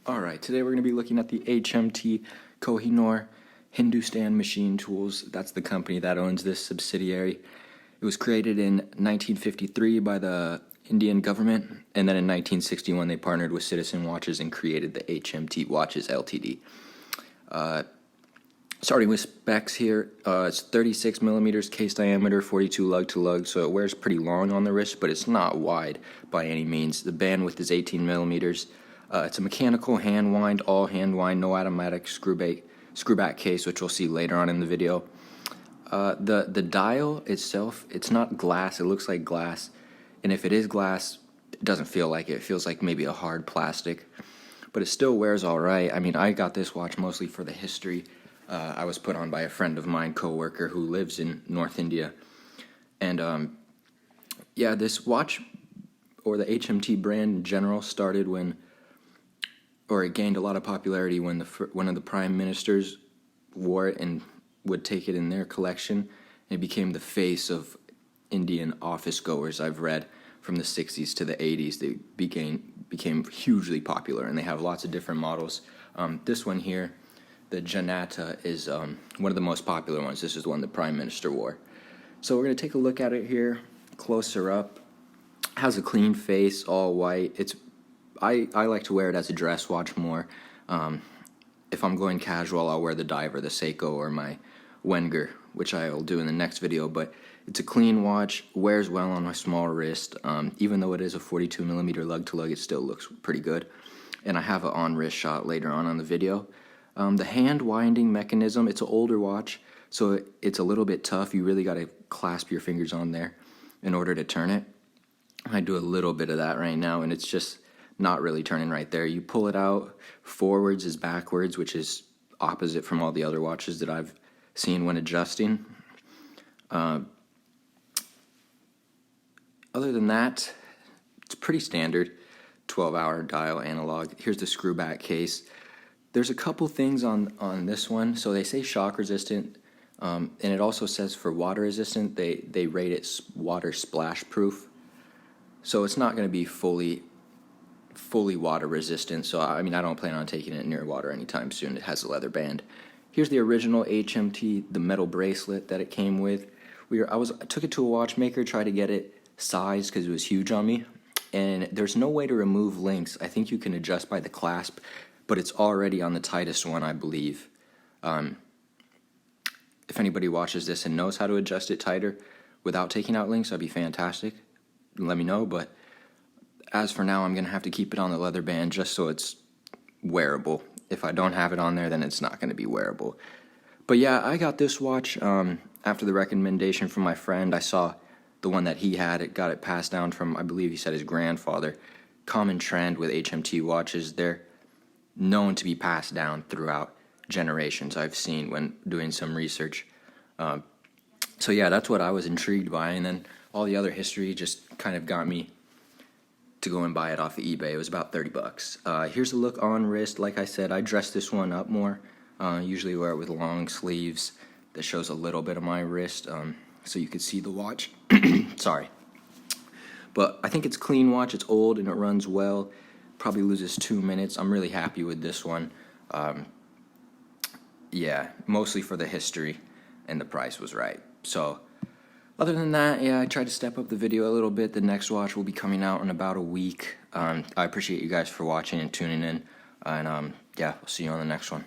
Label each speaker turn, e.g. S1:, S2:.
S1: Alright, today we're going to be looking at the HMT Kohinoor Hindustan Machine Tools. That's the company that owns this subsidiary. It was created in 1953 by the Indian government, and then in 1961 they partnered with Citizen Watches and created the HMT Watches Ltd. Starting with specs here, it's 36 millimeters case diameter, 42 lug to lug, so it wears pretty long on the wrist, but it's not wide by any means. The bandwidth is 18 millimeters. It's a mechanical hand wind, all hand wind, no automatic screw back case, which we'll see later on in the video. The dial itself, it's not glass, it looks like glass, and if it is glass, it doesn't feel like it. It feels like maybe a hard plastic, but it still wears all right. I mean, I got this watch mostly for the history. I was put on by a friend of mine, co-worker, who lives in North India, and yeah, this watch, or the HMT brand in general, started when, or it gained a lot of popularity when one of the prime ministers wore it and would take it in their collection. It became the face of Indian office goers. I've read from the 60s to the 80s they became hugely popular, and they have lots of different models. This one here, the Janata, is one of the most popular ones. This is the one the prime minister wore. So we're going to take a look at it here closer up. It has a clean face, all white. I like to wear it as a dress watch more. If I'm going casual, I'll wear the Diver, the Seiko, or my Wenger, which I'll do in the next video. But it's a clean watch, wears well on my small wrist. Even though it is a 42 millimeter lug to lug, it still looks pretty good. And I have an on-wrist shot later on the video. The hand winding mechanism, it's an older watch, so it's a little bit tough. You really got to clasp your fingers on there in order to turn it. I do a little bit of that right now, and it's just not really turning right there. You pull it out, forwards is backwards, which is opposite from all the other watches that I've seen when adjusting. Other than that, it's pretty standard 12-hour dial analog. Here's the screw back case. There's a couple things on this one. So they say shock resistant, and it also says for water resistant, they rate it water splash proof. So it's not going to be fully water resistant, so I mean, I don't plan on taking it near water anytime soon. It has a leather band. Here's the original HMT, the metal bracelet that it came with. I took it to a watchmaker, tried to get it sized because it was huge on me, and there's no way to remove links. I think you can adjust by the clasp, but it's already on the tightest one, I believe. If anybody watches this and knows how to adjust it tighter without taking out links, that'd be fantastic. Let me know, but as for now, I'm going to have to keep it on the leather band just so it's wearable. If I don't have it on there, then it's not going to be wearable. But yeah, I got this watch after the recommendation from my friend. I saw the one that he had. It got it passed down from, I believe he said, his grandfather. Common trend with HMT watches, they're known to be passed down throughout generations, I've seen when doing some research. So yeah, that's what I was intrigued by, and then all the other history just kind of got me to go and buy it off of eBay. It was about 30 bucks. Here's a look on wrist. Like I said, I dress this one up more. Usually wear it with long sleeves that shows a little bit of my wrist, so you can see the watch. Sorry. But I think it's a clean watch. It's old and it runs well. Probably loses 2 minutes. I'm really happy with this one. Yeah, mostly for the history, and the price was right. So other than that, yeah, I tried to step up the video a little bit. The next watch will be coming out in about a week. I appreciate you guys for watching and tuning in, and yeah, I'll see you on the next one.